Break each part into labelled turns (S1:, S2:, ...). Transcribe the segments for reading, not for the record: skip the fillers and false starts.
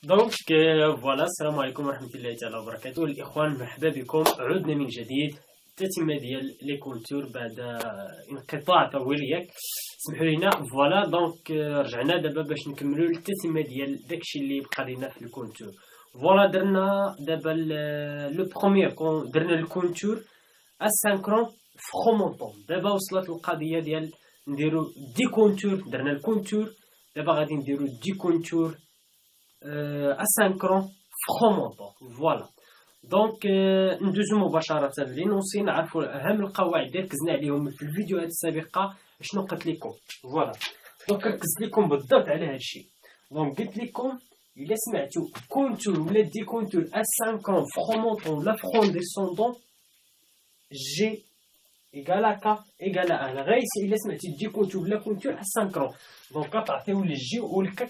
S1: دونك فوالا السلام عليكم ورحمة الله تعالى وبركاته الإخوان، مرحبا بكم. عدنا من جديد التتمة ديال لي كونتور بعد انقطاع طويل ياك، سمحوا لينا. فوالا دونك رجعنا دابا باش نكملوا التتمة ديال داكشي اللي بقى لينا في الكونتور. فوالا درنا دابا لو بروميير درنا الكونتور اسانكرون فرومونطون. دابا وصلت القضية ديال نديرو دي كونتور. درنا الكونتور، دابا غادي نديرو دي كونتور اسانكرون فرومونطون. فوالا دونك ندوزو مباشرة لنوصي نعرفو أهم القواعد اللي ركزنا عليهم في الفيديوهات السابقة. شنو قلت لكم؟ فوالا دونك ركزت لكم بالضبط على هادشي. دونك قلت لكم إلا سمعتو كونتور ولا دي كونتور اسانكرون فرومونطون ولا فرون ديسوندون جي إيكال كا إيكال أن. غير إلا سمعتي دي كونتور ولا كونتور اسانكرون دونك كتعطيو للجي والكا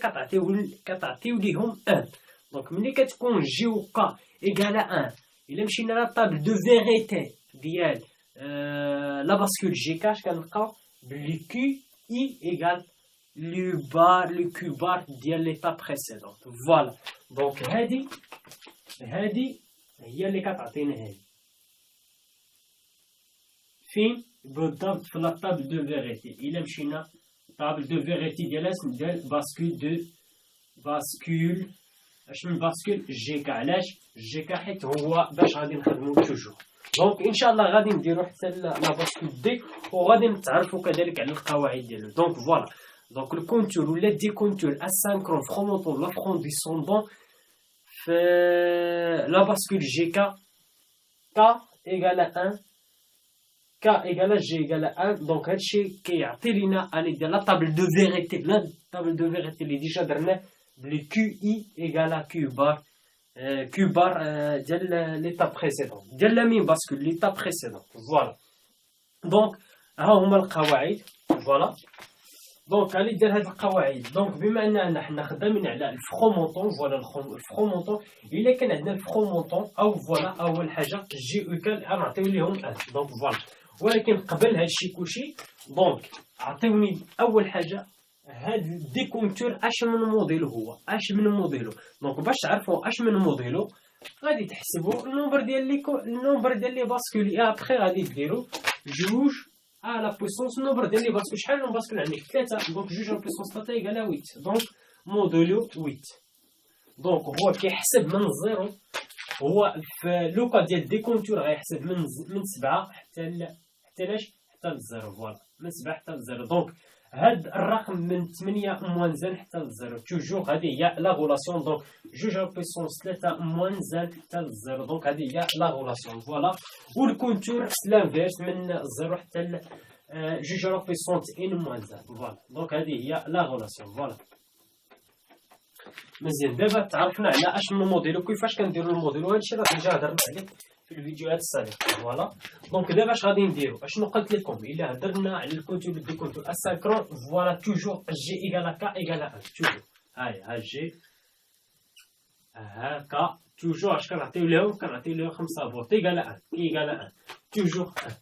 S1: كتعطيو ليهم ان. دونك ملي كتكون جي و كا إيكال أن، إلا مشينا لا طابل دو فيغيتي ديال لا باسكول جي كاش كنلقاو بلي كي إي إيكال لو كيو بار ديال ليطا بريسيدون. فوالا دونك هادي هي اللي كتعطينا هادي فين بالضبط في لا طابل دو فيغيتي. إلا مشينا طابل دو فيغيتي ديال اسم ديال باسكول اش من باسكول جي كا. علاش جي كا؟ حيت هو باش غادي نخدمو توجور. دونك ان شاء الله غادي نديرو حتى لا باسكول دي وغادي نتعرفوا كذلك على القواعد ديالو. دونك فوالا دونك الكونتور ولا دي كونتور اسانكرون فرومونطون لا فرون ديسوندون في لا باسكول جي كا كا ايكال 1 كا ايكال جي ايكال 1. دونك هادشي كيعطي لينا اني ديال لا طابل دو فيغيتي. لا طابل دو فيغيتي اللي ديجا درناه بلي كيو اي ايكال كيو بار ديال ليطا بريسيدون ديال لا مين باسكول ليطا بريسيدون. فوالا دونك ها هما القواعد. فوالا دونك غادي دير هاد القواعد. دونك بما اننا حنا خدامين على الفرومونطون، فوالا الفرومونطون الا كان عندنا الفرومونطون او فوالا اول حاجه جي اوكال غنعطيو ليهم ان. دونك فوالا ولكن قبل هادشي كلشي دونك عطيوني اول حاجه هاد دي كونتور اش من موديل هو، اش من موديلو. دونك باش تعرفوا اش من موديلو غادي تحسبوا النومبر ديال لي باسكول. ابخي غادي ديروا جوج على بويسونس النومبر ديال لي باسكول. شحال من باسكول عندك؟ 3. دونك جوج على بويسونس 3 ايكال 8. دونك موديلو 8. دونك هو كيحسب من الزيرو. هو في لوكا ديال دي كونتور غيحسب من 7 حتى للزيرو. فوالا من 7 حتى للزيرو. دونك هاد الرقم من 8 موان زان حتى للزيرو توجور هذه هي لا غولاسيون. دونك جوج على بويسونس 3 موان زان حتى للزيرو. دونك هذه هي لا غولاسيون. فوالا والكونتور لانفيرس من الزيرو حتى جوج على بويسونس 1 موان زان. فوالا دونك هذه هي لا غولاسيون. فوالا مزيان. دابا تعرفنا على اش من موديل وكيفاش كنديروا الموديل، وهادشي راه ديجا هضرنا عليه في الفيديوهات السابقه. فوالا دونك دابا اش غادي نديرو؟ اشنو قلت لكم؟ الا هضرنا على الكونتور دي كونتور اسانكرون فوالا توجور جي ايكال كا ايكال 1. توجور ها جي ها كا توجور اش كنعطيو لهم؟ كنعطيو لهم 5 فولت ايكال 1 ايكال 1 توجور 1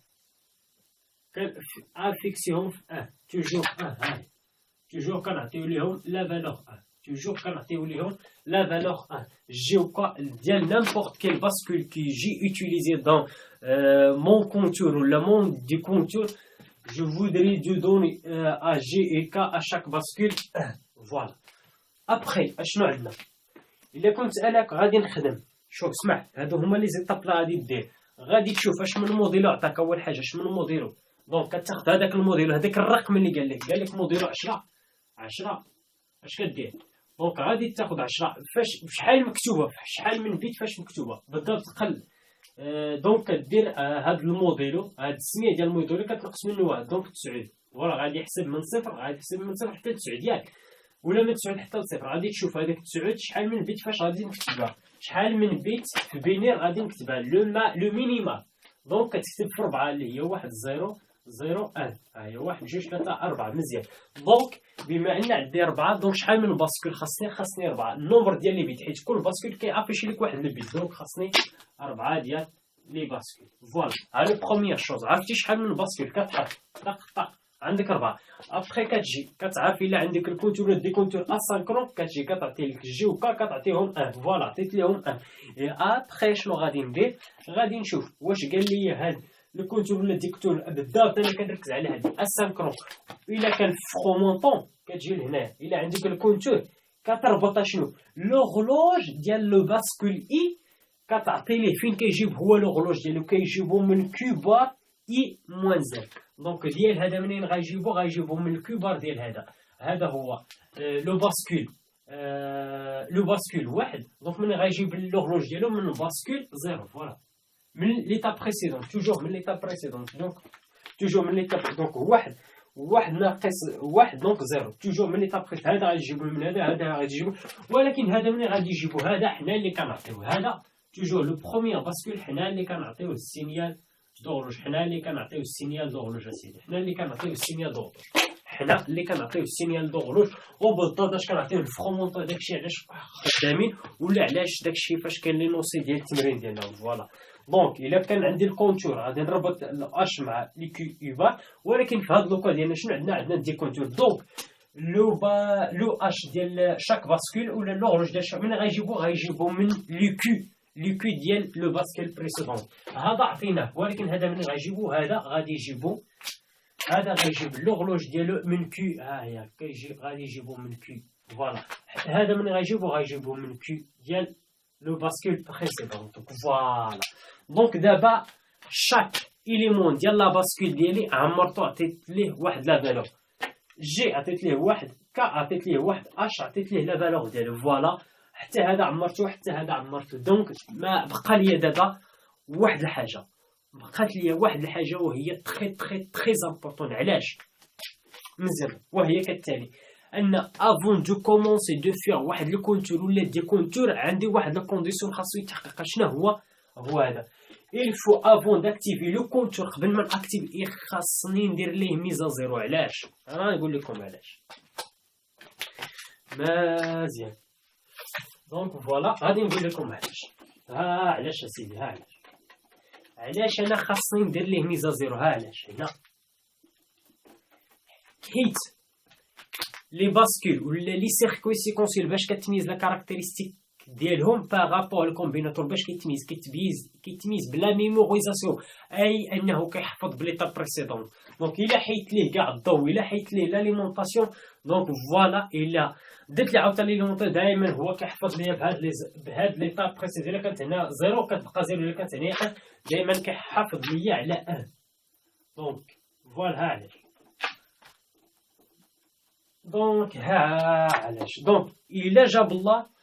S1: كنفيكسيهم في 1 توجور 1. هاي توجور كنعطيو لهم لا فالور 1. توجور كنعطيو ليهم لا فالور 1. جي ou quoi ديال n'importe quel bascule qui j'ai utilisé dans mon contour ou le monde du contour, je voudrais de donner à G et K à chaque bascule 1. Voilà. Après اشنو عندنا؟ الا كنت انا غادي نخدم، شوف اسمع هادو هما لي زيتاب اللي غادي دير. غادي تشوف اش من موديلو عطاك. اول حاجه اش من موديلو. دونك كتاخذ هذاك الموديل هذاك الرقم اللي قال لك موديلو 10 اش كدير؟ دونك غادي تاخذ 10 فاش شحال مكتوبه، شحال من بيت فاش مكتوبه بالضبط قل. دونك كدير هاد الموديلو، هاد السميه ديال الموديلو كتنقص منه 1. دونك 9. فوالا غادي يحسب من 0، غادي يحسب من 0 حتى 9 ياك، ولا من 9 حتى 0. غادي تشوف هذاك 9 شحال من بيت فاش غادي نكتبها، شحال من بيت في بينير غادي نكتبها لو مينيمال. دونك كتكتب في 4 اللي هي 1 0 0 1. ها هي 1 2 3 4. مزيان. دونك بما ان عندي 4 دونك شحال من باسكول خاصني 4 النومبر ديال لي بيت، حيت كل باسكول كيعافيش لك واحد البيت. دونك خاصني 4 ديال لي باسكول. فوالا ها لو بروميير شوز. عرفتي شحال من باسكول كتحط طق طق عندك 4. ابخي كتجي كتعرف الا عندك الكونتور ولا ديكونتور اسانكرون، كتجي كتعطي لك جي و كا كتعطيهم 1. فوالا عطيت ليهم 1. ابخي شنو غادي ندير؟ غادي نشوف واش قال لي هاد الكونتور ولا ديكونتور بالضبط. انا كنركز على هاد اسانكرون. الا كان فرومونطون كتجي لهنا. الا عندك الكونتور كتربط شنو لوغلوج ديال لو باسكول اي، كتعطي ليه فين كيجيب هو لوغلوج ديالو، كيجيبو من كوبار اي موان زد. دونك ديال هذا منين غايجيبو من الكوبار ديال هذا هو لو باسكول لو باسكول 1. دونك من غايجيب اللوغلوج ديالو من الباسكول 0. فوالا من ليطاب بريسيدون، توجور من ليطاب بريسيدون. دونك توجور من ليطاب، دونك 1 ناقص 1 دونك 0. توجور من ليطاب بريسيدون. هذا غايجيبو من هذا غايجيبو، ولكن هذا منين غادي يجيبو؟ هذا حنا اللي كنعطيو هذا توجور لو بروميير باسكول، حنا اللي كنعطيو السينيال دورلوج. حنا اللي كنعطيو السينيال دورلوج اسيدي، حنا اللي كنعطيو السينيال دورلوج، حنا اللي كنعطيو السينيال دورلوج. وبالضبط اش كنعطيو الفرومونطو داكشي علاش خدامين، ولا علاش داكشي فاش كاين لي نوسي ديال التمرين ديالنا. فوالا دونك الا كان عندي الكونتور غادي نربط الاش مع لي كيو بار، ولكن في هذا لوكا ديالنا شنو عندنا ديكونتور. دونك لو اش ديال شاك باسكول ولا لوغلوج ديال شاك من غايجيبو من لو كيو ديال لو باسكول بريسيدون. هذا عطيناه، ولكن هذا من غايجيبو هذا غادي يجيبو، هذا غايجيب اللوغلوج ديالو من كيو. ها هي غادي يجيبو من كيو. فوالا هذا من غايجيبو من كيو ديال لو باسكول بريسيدون. فوالا دونك دابا شاك إليمون ديال لا باسكول ديالي عمرتو، عطيت ليه واحد لا فالور. جي عطيت ليه 1، كا عطيت ليه 1، اش عطيت ليه لا فالور ديالو. فوالا حتى هذا عمرتو حتى هذا عمرتو. دونك ما بقى ليا دابا واحد الحاجه، بقات ليا واحد الحاجه وهي تري امبورطون. علاش؟ مزيان، وهي كالتالي: ان افون دو كومونسي دو فير واحد لو كونتور ولا دي كونتور عندي واحد لا كونديسيون خاصو يتحقق. شنو هو هذا؟ il faut avant d'activer le compteur قبل ما ناكتيفي خاصني ندير ليه ميزه زيرو. علاش؟ انا نقول لكم علاش. مزيان دونك فوالا غادي نقول لكم علاش. علاش اسيدي، علاش انا خاصني ندير ليه ميزه زيرو. علاش هنا؟ حيت لي باسكول ولا لي سيركوي سيكونسيل باش كتميز لا كاركتيرستيك ديالهم بارابور الكومبيناتور باش كيتميز بلا ميموريزاسيون، اي انه كيحفظ بليطاب بريسيدون. دونك الا حيت ليه كاع الضوء، الا حيت ليه لاليمونطاسيون، دونك فوالا الا درت لي عاوتاني لاليمونطاسيون دائما هو كيحفظ ليا بهاد ليطاب بريسيدون. الا كانت هنا زيرو كتبقى زيرو، الا كانت هنا 1 دائما كيحافظ ليا على 1. دونك فوالا علاش. دونك علاش. دونك الا جاب الله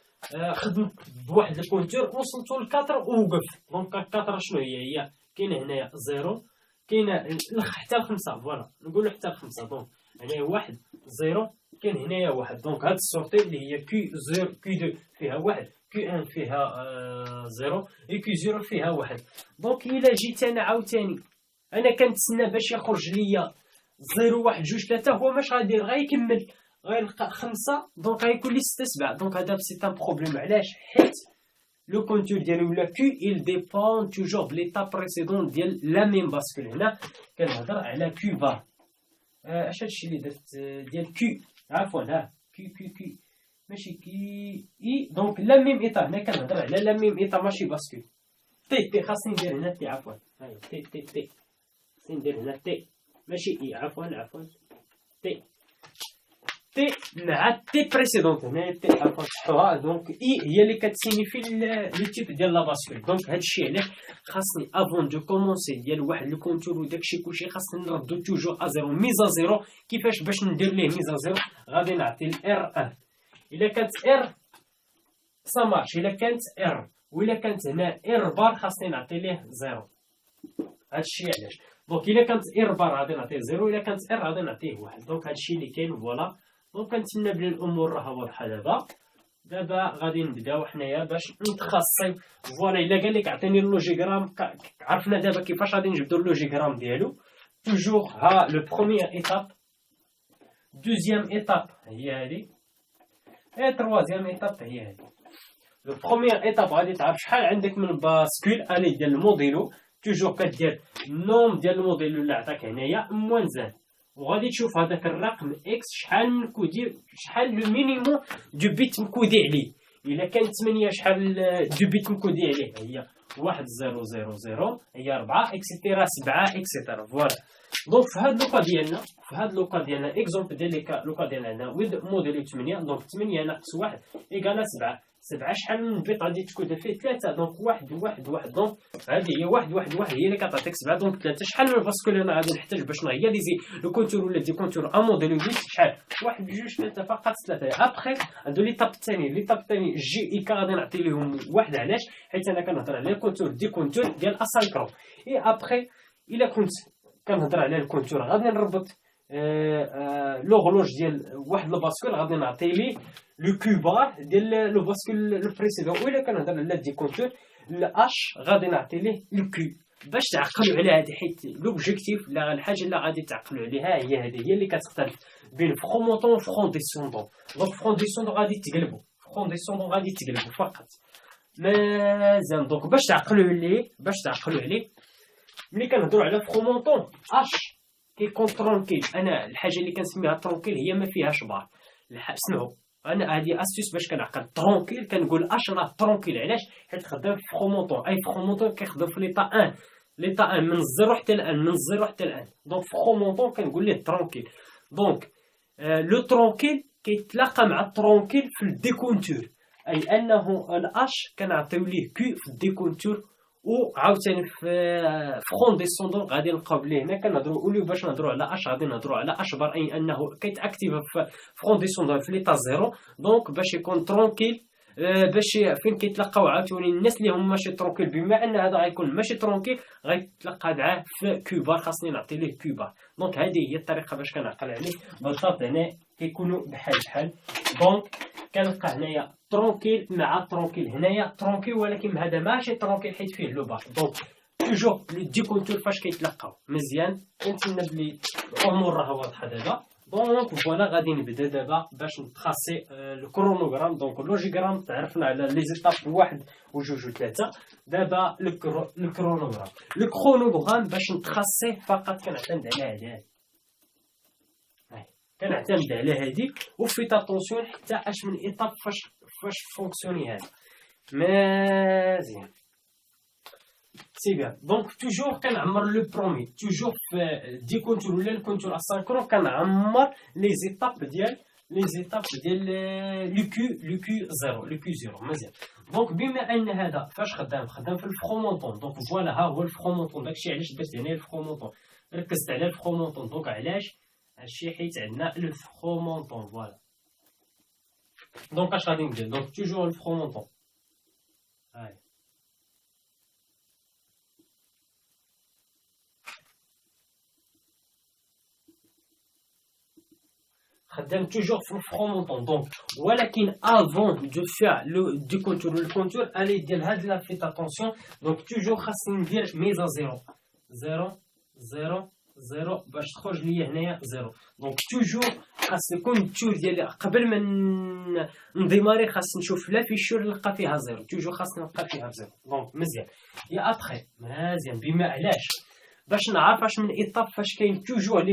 S1: خدمت بواحد الكونتور وصلتو ل4 ووقف. دونك 4 شنو هي كاينه هنايا 0، كاينه حتى ل5. فوالا نقولوا حتى ل5. دونك هنايا 1 0، كاين هنايا 1. دونك هاد السورتي اللي هي كي 0 كي 2 فيها 1، كي 1 فيها 0 كي 0 فيها 1. دونك الا جيت انا عاوتاني انا كنتسنى باش يخرج ليا 0 1 2 3، هو ماش غادير غيكمل غيلقى 5. دونك غيكون لي 6 7. دونك هذا سي ان بروبليم. علاش؟ حيت لو كونتور ديالو ولا كيو il dépend toujours de l'état précédent ديال لا ميم باسكول. هنا كنهضر على كيو بار. اش هادشي اللي درت ديال كيو؟ عفوا كيو ماشي كي اي. دونك لا ميم ايطا، هنا كنهضر على لا ميم ايطا ماشي باسكول. تي خاصني ندير هنا تي. عفوا هاي تي خاصني ندير هنا تي ماشي اي. عفوا تي مع تي بريسيدونت. هنا تي عفوا صحوها. دونك اي هي اللي كتسينيفي لو تيب ديال لا باسكول. دونك هادشي علاش خاصني افون دو كومونسي ديال واحد لو كونتور وداكشي كلشي خاصني نردو توجور ا زيرو. ميزا زيرو كيفاش باش ندير ليه ميزا زيرو؟ غادي نعطي الار 1. الا كانت ار سا مارش، الا كانت ار وإلا كانت هنا ار بار خاصني نعطي ليه زيرو. هادشي علاش. دونك الا كانت ار بار غادي نعطيه زيرو، الا كانت ار غادي نعطيه 1. دونك هادشي اللي كاين. فوالا دونك كنتمنى بلي الامور راها واضحه. دابا غادي نبداو حنايا باش نتخصص. فوالا الا قال لك عطيني اللوجيغرام، عرفنا دابا كيفاش غادي نجبدو اللوجيغرام ديالو. توجور ها لو بروميير ايتاب، دوزيام ايتاب هي هادي، اي تروازيام ايتاب هي هادي. لو بروميير ايتاب غادي تعرف شحال عندك من باسكول الي ديال الموديلو. توجور كدير النوم ديال الموديلو اللي عطاك هنايا موان زاد. وغادي تشوف هذاك الرقم اكس شحال من كودي، شحال لو مينيموم دو بيت مكودي عليه. الا كان 8 شحال دو بيت مكودي عليه؟ هي 1 0 0 0 هي 4 اكسيتيرا 7 اكسيتيرا. فوالا دونك في هاد لوكا ديالنا اكزومبل ديال لوكا ديالنا عندنا ويد موديل 8. دونك 8 ناقص 1 ايكالا 7. 7 شحال من بيت غادي تكون فيه 3. دونك 1 1 1. دونك هذه هي 1 1 1 هي اللي كتعطيك 7. دونك 3 شحال من الباسكول انا غادي نحتاج باش نغياليزي لو كونتور ولا دي كونتور ا موديل 8 شحال؟ 1 2 3 فقط 3. ابخي هادو ليطاب الثاني جي اي كا غادي نعطي لهم واحد. علاش؟ حيت انا كنهضر على الكونتور دي كونتور ديال اسانكرون. اي ابخي الا كنت كنهضر على الكونتور غادي نربط لوغلوج ديال واحد الباسكول غادي نعطي ليه لو كوبار ديال لو باسكول لو بريسيدون. وإلا كنهضر على دي كونتور الاش غادي نعطي ليه لو كو باش تعقلوا على هذه. حيت لوبجيكتيف لا الحاجه اللي غادي تعقلوا عليها هي هذه هي اللي كتختلف بين فرومونطون و فرون ديسوندون. دونك فرون ديسوندون غادي تقلبوا، فرون ديسوندون غادي تقلبوا فقط. مازال دونك باش تعقلوا عليه ملي كنهضروا على فرومونطون اش كيكون ترونكيل. انا الحاجه اللي كنسميها ترونكيل هي ما فيهاش بار. اسمعوا انا هذه استيس باش كنعقل ترونكيل كنقول اش راه ترونكيل. علاش؟ حيت خدام في فرومونطون. اي فرومونطون كيخدم في ليطا 1 ليطا 1 من الزيرو حتى الان، من الزيرو حتى الان. دونك فرومونطون كنقول ليه ترونكيل. دونك لو ترونكيل كيتلاقى مع الترونكيل في الديكونتور، اي انه الاش كنعطيو ليه كو في الديكونتور. وعاوتاني في فرون ديسوندون غادي نلقاو بلي هنا كنهضروا اوليو باش نهضروا على اش غادي نهضروا على اش بار، اي انه كيتاكتيف في فرون ديسوندون في ليطا زيرو. دونك باش يكون ترونكيل باش فين كيتلقاو عاوتاني الناس اللي هما ماشي ترونكيل، بما ان هذا غيكون ماشي ترونكيل غيتلقى معاه في كوبار، خاصني نعطي ليه كوبار. دونك هذه هي الطريقه باش كنعقل عليه بالضبط. هنا كيكونوا بحال. دونك كنلقى هنايا ترونكيل مع ترونكيل، هنايا ترونكيل ولكن هذا ماشي ترونكيل حيت فيه لو بار. دونك توجور لي دي كونتور فاش كيتلاقاو مزيان كنتمنى بلي الامور راه واضحه دابا. دونك فوالا غادي نبدا دابا باش نتراسي لو كرونوغرام. دونك لوجيغرام تعرفنا على لي زيتاب 1 و 2 و 3. دابا لو كرونوغرام باش نتراسيه فقط كنعتمد على هذا، كنعتمد على هذه وفيت اتونسيون حتى اش من ايطاب فاش فونكسيوني هذا مزيان. سي بيان. دونك توجور كنعمر لو برومي، توجور في دي كونتور ولا الكونتور اسانكرون كنعمر لي زيتاب ديال لو كيو زيرو، لو كيو زيرو مزيان. دونك بما ان هذا فاش خدام في الفرومونطون. دونك فوالا ها هو الفرومونطون. داكشي علاش درت هنا الفرومونطون، ركزت على الفرومونطون. دونك علاش؟ هادشي حيت عندنا لو فرومونطون. فوالا دونك اش غادي ندير؟ دونك توجور الفرومونطون. هاي خدام توجور في الفرومونطون. دونك ولكن افون دو فير لو دي كونتور الكونتور الي ديال هاد لا فيت اتونسيون. دونك توجور خاصني ندير ميزا زيرو زيرو زيرو زيرو باش تخرج ليا هنايا زيرو. دونك توجور خاص يكون التور ديالي قبل ما نديماري خاص نشوف لا فيشور نلقى فيها زيرو، توجور خاصني نلقى فيها زيرو. دونك مزيان. يا ابخي مزيان بما علاش باش نعرف اش من ايطاب فاش كاين توجور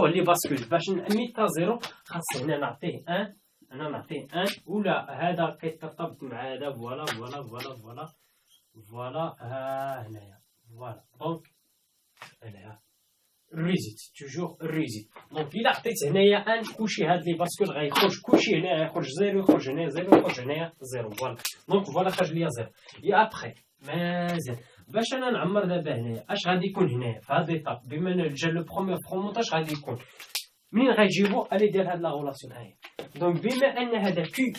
S1: لي باسكول. باش نميتا زيرو خاص هنا نعطيه 1، هنا نعطيه 1 ولا هذا كيترتبط مع هذا. فوالا فوالا فوالا فوالا فوالا هنايا. فوالا دونك هنايا ريزيت توجور ريزيت. دونك الا عطيت هنايا 1 كلشي هاد لي باسكول غيخرج كلشي هنا يخرج زيرو، يخرج هنا زيرو، يخرج هنايا زيرو. فوالا دونك فوالا خرج ليا زيرو. يا ابخي مزيان. باش انا نعمر دابا هنايا اش غادي يكون هنايا في هاد ليطاب بما ان جا لو بروميير فرومونطاج غادي يكون منين غيجيبو الي ديال هاد لا غولاسيون هاهي. دونك بما ان هذا كي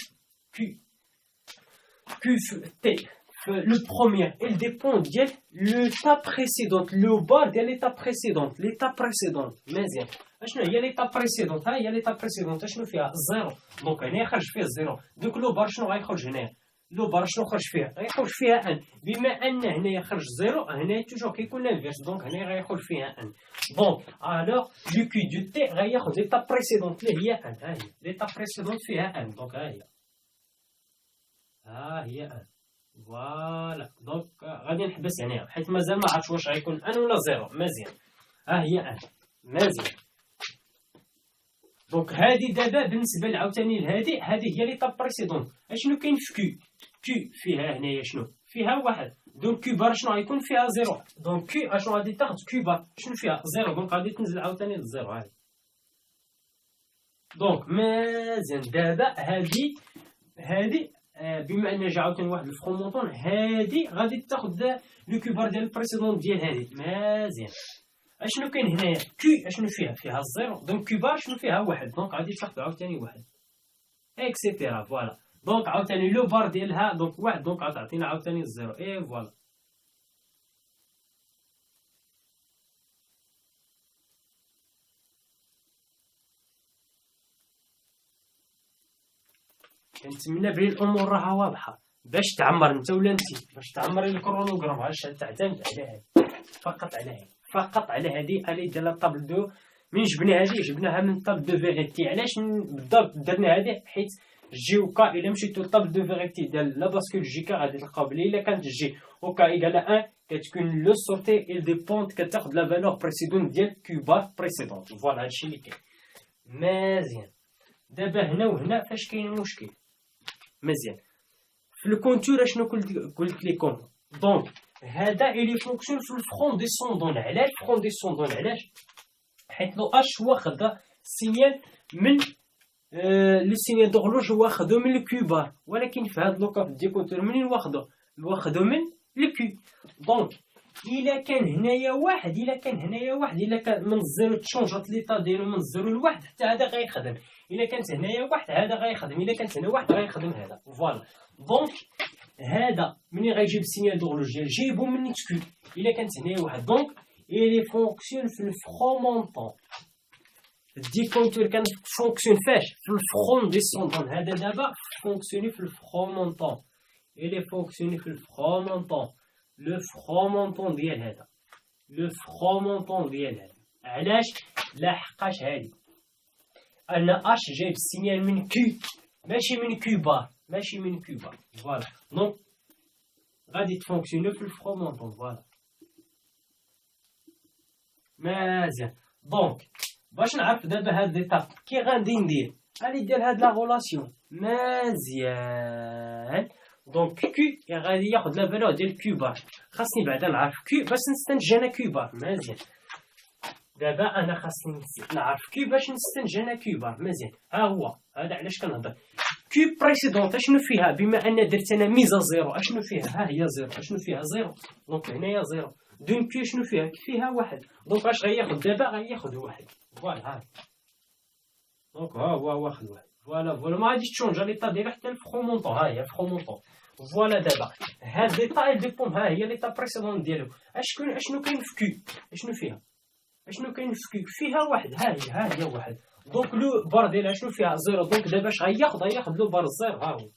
S1: تي لو بروميير il dépend ديال l'étape précédente لو بار ديال l'étape précédente. مزيان. اشنو هي l'étape précédente؟ ها هي l'étape précédente اشنو فيها؟ زيرو. دونك هنا خرج فيه الزيرو. دوك لو بار شنو غيخرج هنايا؟ لو بار شنو خرج فيها؟ غيخرج فيها 1. بما ان هنايا خرج زيرو هنايا توجور كيكون لانفيرس. دونك هنايا غيخرج فيها 1. دونك الوغ لو كي دو تي غياخذ ليطاب بريسيدونت اللي هي 1. ها هي ليطاب بريسيدونت فيها 1. دونك ها هي 1. فوالا دونك غادي نحبس هنايا حيت مازال ما عرفتش واش غيكون 1 ولا زيرو. مزيان. ها هي 1 مزيان. دونك هادي دابا بالنسبه عاوتاني لهادي، هادي هي ليطاب بريسيدون. اشنو كاين في كي فيها هنايا شنو فيها واحد، دونك كي بار شنو غيكون فيها زيرو، دونك كي اشنو غادي تاخذ كي بار شنو فيها زيرو، دونك غادي تنزل عاوتاني للزيرو هادي. دونك مزيان دابا هادي بما ان جا عاوتاني واحد الفخومونطون، هادي غادي تاخذ لو كي بار ديال البريسيدون ديال هادي. مزيان اشنو كاين هنايا كي اشنو فيها الزيرو، دونك كي بار شنو فيها واحد، دونك غادي تاخذ عاوتاني واحد اكسيتيرا. فوالا دونك عاوتاني لو بار ديالها دونك واحد، دونك غتعطينا عاوتاني الزيرو. اي فوالا كنتمنى بلي الامور راها واضحه باش تعمر انت ولا انت، باش تعمري الكرونوغرام باش تعتمد على هادي فقط، على هادي فقط، على هادي الي ديال طابل دو. من جبنا هادي جبناها من طابل دو فيغيتي. علاش بالضبط درنا هادي؟ حيت جي وكا الا مشيتو لطابل دو فيغيتي ديال لا باسكول جي كا غادي تلقاو بلي الا كانت جي وكا ايكال 1 كتكون لو سورتي il dépend كتاخد لا فالور بريسيدون ديال كيو بار بريسيدون. فوالا هادشي اللي كاين. مزيان دابا هنا وهنا فاش كاين المشكل؟ مزيان في الكونتور اشنو قلت لكم؟ دونك هذا الي فونكسيون في الفرون ديسوندون. علاش فرون ديسوندون؟ علاش؟ حيت لو اش واخد سينيال من لو سينيال دورلوج واخدو من الكيوبار، ولكن في هذا لوكا في الديكونتور منين واخدو من الكي. دونك الا كان هنايا واحد، الا كان من الزيرو تشونجات ليطا ديالو من الزيرو لواحد حتى هذا غيخدم. الا كانت هنايا واحد هذا غيخدم، الا كانت هنا واحد غيخدم هذا. فوالا دونك هذا منين غيجيب السينيال دورلوج ديال جيبو من كيو الا كانت هنايا واحد. دونك إلي فونكسيون في الفخومونطون. الديكونتور كان فونكسيون فاش؟ في الفخون ديسوندون. هذا دابا فونكسيوني في الفخومونطون. إلي فونكسيوني في الفخومونطون. لو فخومونطون ديال هذا، علاش؟ لاحقاش هادي ان اش جايب السينيال من كي ماشي من كي بار، فوالا دونك غادي تفونكسيوني في الفخومونطون. فوالا مزيان. دونك باش نعرف دابا هاد ليطاب كي غادي ندير، غادي ندير هاد لا غولاسيون. مزيان دونك كي غادي ياخد لا فالور ديال كي بار، خاصني بعدا نعرف كي باش نستنتج انا كي بار. مزيان دابا انا خاصني نعرف كي باش نستنتج انا كي بار. مزيان ها هو هذا علاش كنهضر كي بريسيدونت اشنو فيها، بما ان درت انا ميزه زيرو اشنو فيها؟ ها هي زيرو. اشنو فيها؟ زيرو. دونك هنايا زيرو. دون كي شنو فيها؟ فيها واحد. دونك اش غياخد دابا؟ غياخد واحد. فوالا ها دونك ها هو واخد واحد. فوالا ما غاديش تشونجا ليطا ديالها حتى الفخومونطون. ها هي الفخومونطون. فوالا دابا هاد ليطا ديبون، ها هي ليطا بريسيدون ديالو. اشنو كاين في كي؟ اشنو فيها؟ اشنو كاين في كي؟ فيها واحد. ها هي واحد. دونك لو بار ديالها شنو فيها؟ زيرو. دونك دابا اش غياخد لو بار الزيرو. ها هو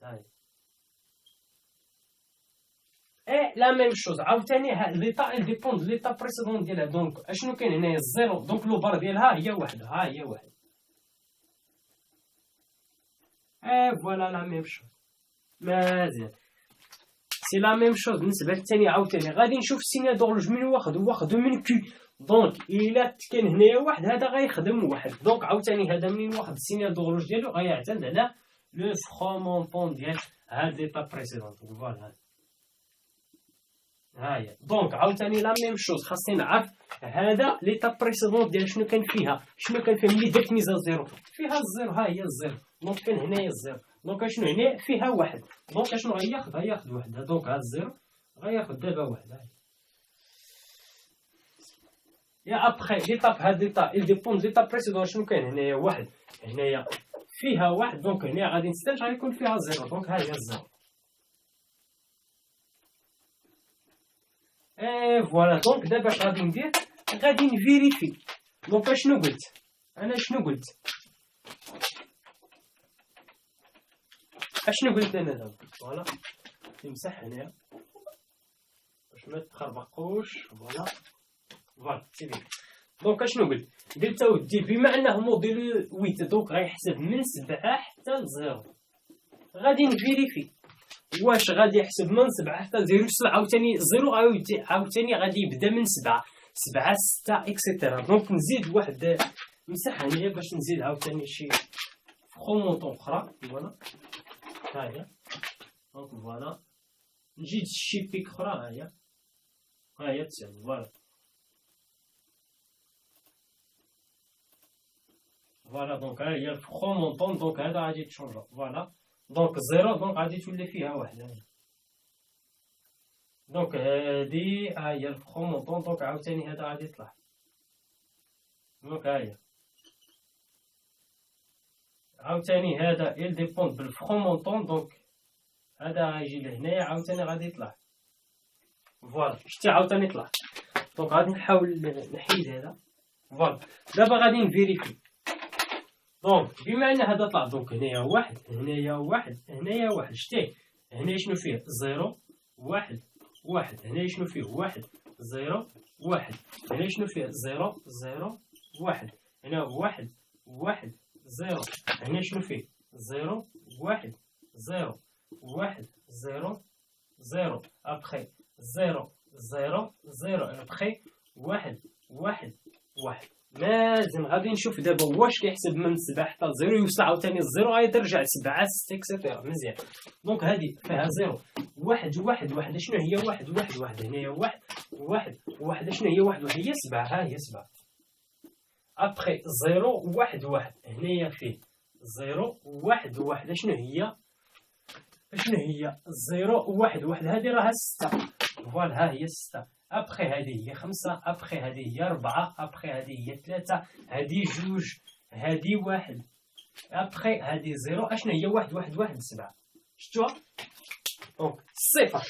S1: هاي اي لا ميم شوز عاوتاني. ها ليطا ديبون ليطا بريسيدون ديالها. دونك اشنو كاين هنايا؟ الزيرو. دونك لو بار ديالها هي واحد. ها هي واحد. فوالا لا ميم شوز. مزيان سي لا ميم شوز بالنسبه للثاني. عاوتاني غادي نشوف السينيال دورلوج من واخدو من كي. دونك الا كاين هنايا واحد هذا غيخدم واحد. دونك عاوتاني هذا منين واخد السينيال دورلوج ديالو غيعتمد على لو فخومونطون ديال هاد ليطا بريسيدونت. فوالا هاهي. دونك عاوتاني لا ميم شوز خاصني نعرف هذا ليطا بريسيدونت ديال شنو كان فيها ملي درت ميزه زيرو. فيها الزيرو. ها هي الزيرو. دونك كان هنايا الزيرو. دونك اشنو هنا؟ فيها واحد. دونك اشنو غياخد واحد. دونك ها الزيرو غياخد دابا واحد. هاي يا ابخي ليطاب هاد ليطا il dépend ليطا بريسيدون. شنو كاين هنايا؟ واحد. هنايا فيها واحد. دونك هنا غادي نستنتج غيكون فيها زيرو. دونك ها هي الزيرو. فوالا دونك دابا اش غادي ندير؟ غادي نفيريفي. دونك شنو قلت انا؟ اشنو قلت انا دابا؟ فوالا نمسح هنايا باش ما تخربقوش. فوالا سيدي. دونك اشنو قلت اودي بما انه موديل 8 دونك غيحسب من 7 حتى ل0. غادي نفيريفي واش غادي يحسب من 7 حتى 0. عاوتاني 0 عاوتاني غادي يبدا من 7. 7 6 اكسيتيرا. دونك نزيد واحد مساحه هنايا باش نزيد عاوتاني شي فرومونطون اخرى. فوالا ها هي. دونك فوالا نجيب شي بيك اخرى. ها هي تساوي فوالا. فوالا دونك ها هي الفرومونطون. دونك هذا غادي تشونجا. فوالا دونك زيرو دونك غادي تولي فيها واحد. هنا دونك هادي ها هي الفرومونطون. دونك عاوتاني هذا غادي يطلع. دونك ها هي عاوتاني هذا il dépend بالفرومونطون. دونك هذا غيجي لهنايا عاوتاني غادي يطلع. فوالا شتي عاوتاني طلع. دونك غادي نحاول نحيد هذا. فوالا دابا غادي نفيريفي. دونك بما ان هذا طلع دونك هنايا واحد هنايا واحد هنايا واحد. شتي هنايا شنو فيه؟ زيرو واحد واحد. هنايا شنو فيه؟ واحد زيرو واحد. هنايا شنو فيه؟ زيرو زيرو واحد. هنا واحد واحد زيرو. هنا شنو فيه؟ زيرو واحد زيرو واحد زيرو زيرو. ابخي زيرو زيرو زيرو. ابخي واحد واحد واحد. لازم غادي نشوف دابا واش كيحسب من 7 حتى لزيرو يوصل عاوتاني الزيرو غادي يرجع 7 6 اكسيتيرا. مزيان. دونك هادي فيها زيرو واحد واحد واحد. شنو هي واحد واحد واحد؟ هنايا واحد واحد واحد. شنو هي واحد واحد؟ هي 7. ها هي 7. ابخي زيرو واحد واحد. هنايا فيه زيرو واحد واحد. شنو هي؟ شنو هي؟ زيرو واحد واحد. هادي راها 6. فوالا ها هي 6. ابخي هادي هي 5. ابخي هادي هي 4. ابخي هادي هي 3. هادي 2. هادي 1. ابخي هادي 0. اشنو هي؟ واحد واحد واحد 7. شفتوها؟ دونك صفر.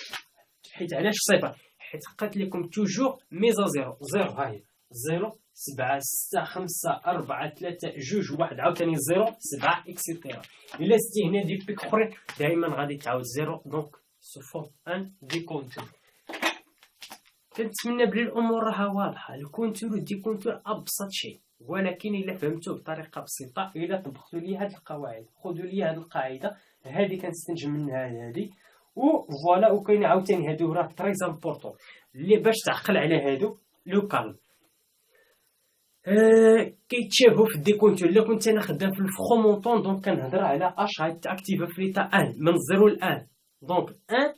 S1: حيت علاش صفر؟ حيت قلت لكم توجور ميزا زيرو. زيرو ها هي 0 7 6 5 4 3 2 1. عاوتاني 0 7 اكسيتيرا. الا زدتي هنا دي بيك اخرين دائما غادي تعاود 0. دونك سو ان دي كونتور. كنتمنى بلي الامور راها واضحه. الكونتور ودي كونتور ابسط شيء، ولكن الا فهمتوه بطريقه بسيطه، الا طبقتوا لي هاد القواعد، خذوا لي هاد القاعده هادي كنستنتج منها هادي فوالا. وكاين عاوتاني هادو راه تري امبورطون اللي باش تعقل على هادو لو كالم. كيتشابهوا في الديكونتور. الا كنت انا خدام في الفرومونطون دونك كنهضر على اش غتاكتيفا في ليتا 1 من 0 ل 1. دونك 1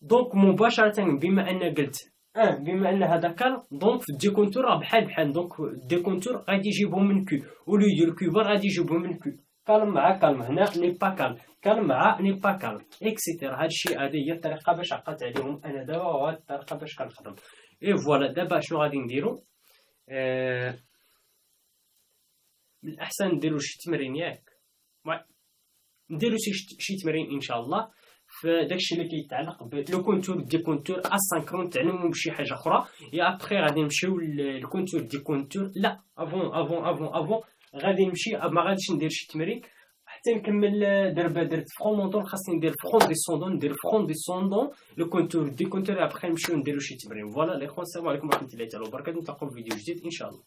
S1: دونك مباشره بما ان قلت بما ان هذا كالم دونك في الديكونتور راه بحال. دونك الديكونتور غادي يجيبهم من كيو ولو ديال كيوبر غادي يجيبهم من كيو. كالم مع كالم هنا ني با كالم. كالم مع ني با كالم اكسيتيرا. هادشي هذه هي الطريقه باش عقلت عليهم انا دابا، وهاد الطريقه باش كنخدم. اي فوالا دابا شنو غادي نديرو؟ من الاحسن نديرو شي تمرين ياك. نديرو شي تمرين ان شاء الله في داكشي اللي كيتعلق بلو كونتور دي كونتور اسانكرون. تعلموا بشي حاجه اخرى يا ابخي غادي نمشيو للكونتور دي كونتور. لا افون غادي نمشي ما غاديش ندير شي تمرين حتى نكمل. دابا درت فرومونطون خاصني ندير فرون ديسوندون. ندير فرون ديسوندون لو كونتور دي كونتور ابخي نمشيو نديرو شي تمرين. فوالا الاخوان السلام عليكم ورحمه الله تعالى وبركاته. نتلاقاو في فيديو جديد ان شاء الله.